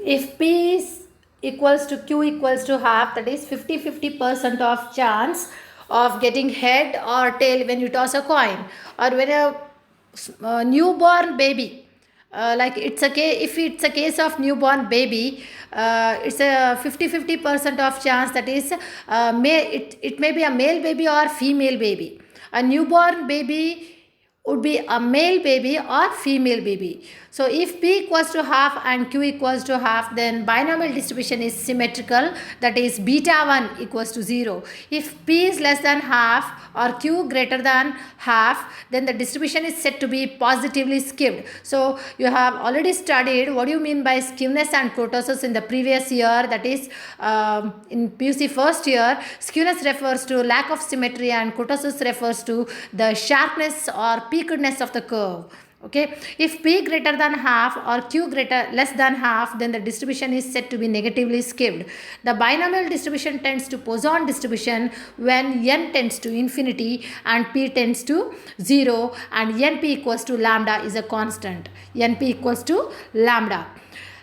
If P is equals to Q equals to half, that is 50-50% of chance of getting head or tail when you toss a coin, or when a newborn baby, like it's a case, if it's a case of newborn baby, it's a 50-50% of chance, that is it may be a male baby or female baby. A newborn baby would be a male baby or female baby. So if P equals to half and Q equals to half, then binomial distribution is symmetrical, that is beta 1 equals to 0. If P is less than half or Q greater than half, then the distribution is said to be positively skewed. So you have already studied what do you mean by skewness and kurtosis in the previous year, that is in PUC first year. Skewness refers to lack of symmetry and kurtosis refers to the sharpness or peakedness of the curve. Okay, if P greater than half or Q greater less than half, then the distribution is said to be negatively skewed. The binomial distribution tends to Poisson distribution when n tends to infinity and P tends to 0, and np equals to lambda is a constant. Np equals to lambda.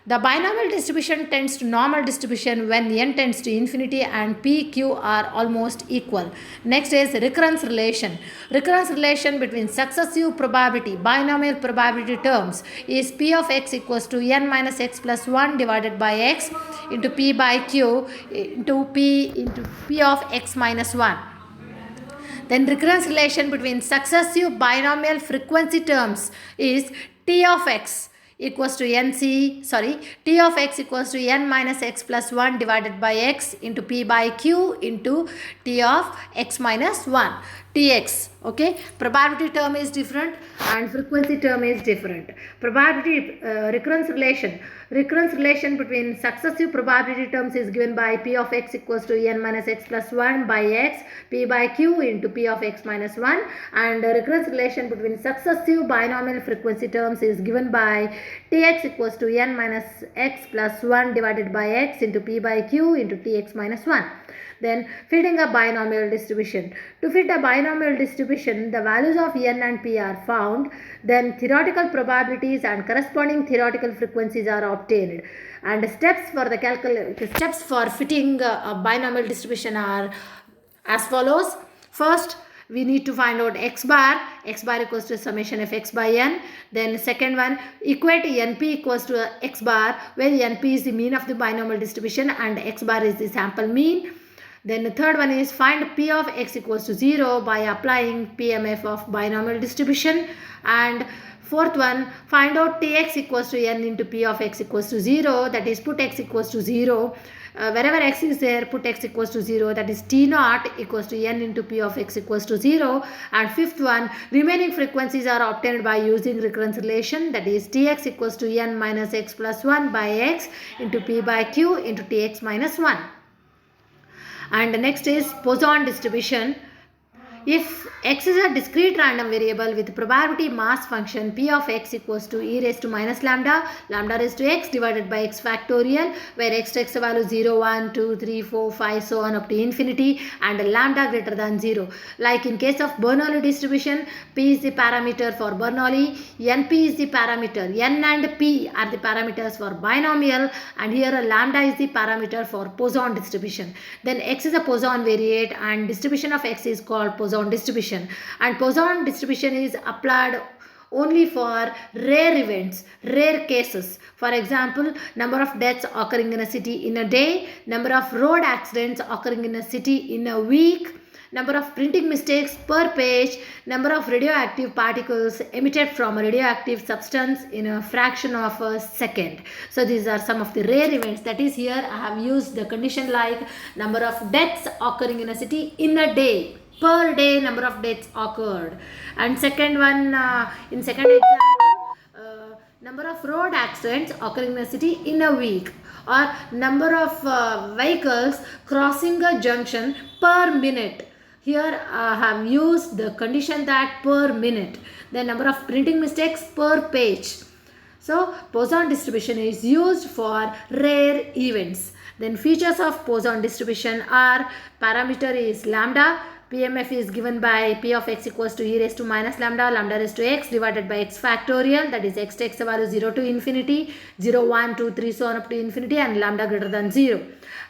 The binomial distribution tends to normal distribution when n tends to infinity and p, q are almost equal. Next is recurrence relation. Recurrence relation between successive probability, binomial probability terms is p of x equals to n minus x plus 1 divided by x into p by q into p of x minus 1. Then recurrence relation between successive binomial frequency terms is t of x equals to t of x equals to n minus x plus 1 divided by x into p by q into t of x minus 1, tx. Okay, probability term is different and frequency term is different. Probability recurrence relation between successive probability terms is given by p of x equals to n minus x plus 1 by x, p by q into p of x minus 1, and recurrence relation between successive binomial frequency terms is given by tx equals to n minus x plus 1 divided by x into p by q into tx minus 1. Then fitting a binomial distribution. To fit a binomial distribution, the values of n and p are found, then theoretical probabilities and corresponding theoretical frequencies are obtained. And steps for fitting a binomial distribution are as follows. First, we need to find out x bar equals to summation of x by n. Then second one, equate np equals to x bar, where np is the mean of the binomial distribution and x bar is the sample mean. Then the third one is find p of x equals to 0 by applying PMF of binomial distribution. And fourth one, find out tx equals to n into p of x equals to 0, that is put x equals to 0. Wherever x is there, put x equals to 0, that is t naught equals to n into p of x equals to 0. And fifth one, remaining frequencies are obtained by using recurrence relation, that is tx equals to n minus x plus 1 by x into p by q into tx minus 1. And next is Poisson distribution. If x is a discrete random variable with probability mass function p of x equals to e raised to minus lambda raised to x divided by x factorial, where x takes the value 0, 1, 2, 3, 4, 5 so on up to infinity, and lambda greater than 0. Like in case of Bernoulli distribution, p is the parameter for Bernoulli, np is the parameter, n and p are the parameters for binomial, and here lambda is the parameter for Poisson distribution. Then x is a Poisson variate and distribution of x is called Poisson distribution, and Poisson distribution is applied only for rare events, rare cases. For example, number of deaths occurring in a city in a day, number of road accidents occurring in a city in a week, number of printing mistakes per page, number of radioactive particles emitted from a radioactive substance in a fraction of a second. So these are some of the rare events. That is, here I have used the condition like number of deaths occurring in a city in a day. Per day number of deaths occurred. And second one, in second example, number of road accidents occurring in a city in a week, or number of vehicles crossing a junction per minute. Here I have used the condition that per minute. The number of printing mistakes per page. So Poisson distribution is used for rare events. Then features of Poisson distribution are parameter is lambda, PMF is given by P of x equals to e raised to minus lambda, lambda raised to x divided by x factorial, that is x takes the value 0 to infinity, 0, 1, 2, 3, so on up to infinity, and lambda greater than 0.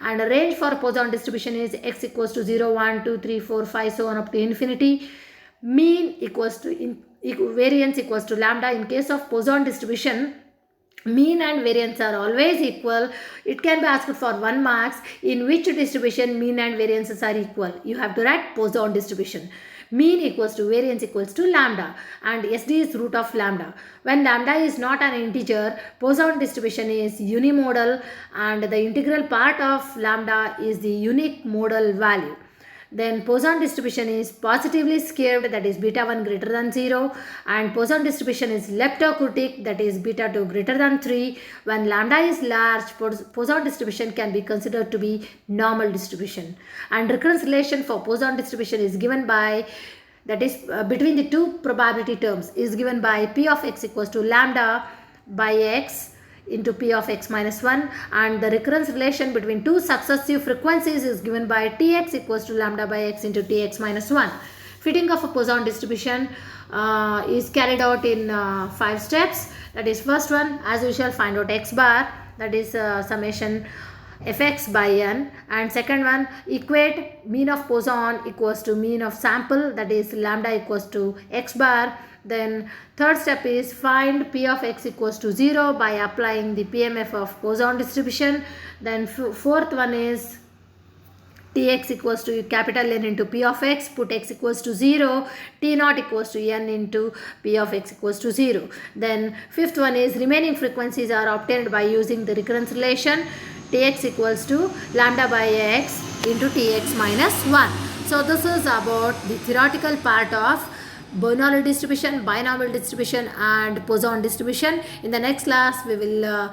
And the range for Poisson distribution is x equals to 0, 1, 2, 3, 4, 5, so on up to infinity. Mean equals to variance equals to lambda. In case of Poisson distribution, mean and variance are always equal. It can be asked for 1 marks. In which distribution mean and variances are equal? You have to write Poisson distribution. Mean equals to variance equals to lambda, and SD is root of lambda. When lambda is not an integer, Poisson distribution is unimodal, and the integral part of lambda is the unique modal value. Then Poisson distribution is positively skewed, that is beta 1 greater than 0, and Poisson distribution is leptokurtic, that is beta 2 greater than 3. When lambda is large, Poisson distribution can be considered to be normal distribution. And recurrence relation for Poisson distribution is given by, that is between the two probability terms, is given by P of x equals to lambda by x into P of x minus 1, and the recurrence relation between two successive frequencies is given by Tx equals to lambda by x into Tx minus 1. Fitting of a Poisson distribution is carried out in 5 steps. That is, first one, as usual, find out x bar, that is summation fx by n, and second one, equate mean of Poisson equals to mean of sample, that is lambda equals to x bar. Then third step is find P of x equals to 0 by applying the PMF of Poisson distribution. Then fourth one is Tx equals to capital N into P of x, put x equals to 0, T naught equals to N into P of x equals to 0. Then fifth one is remaining frequencies are obtained by using the recurrence relation, Tx equals to lambda by x into Tx minus 1. So this is about the theoretical part of Bernoulli distribution, binomial distribution, and Poisson distribution. In the next class, we will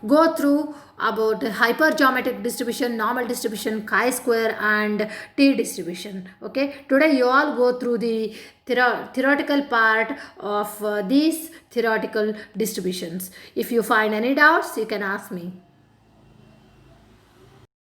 go through about hypergeometric distribution, normal distribution, chi-square, and T distribution. Okay, today you all go through the theoretical part of these theoretical distributions. If you find any doubts, you can ask me.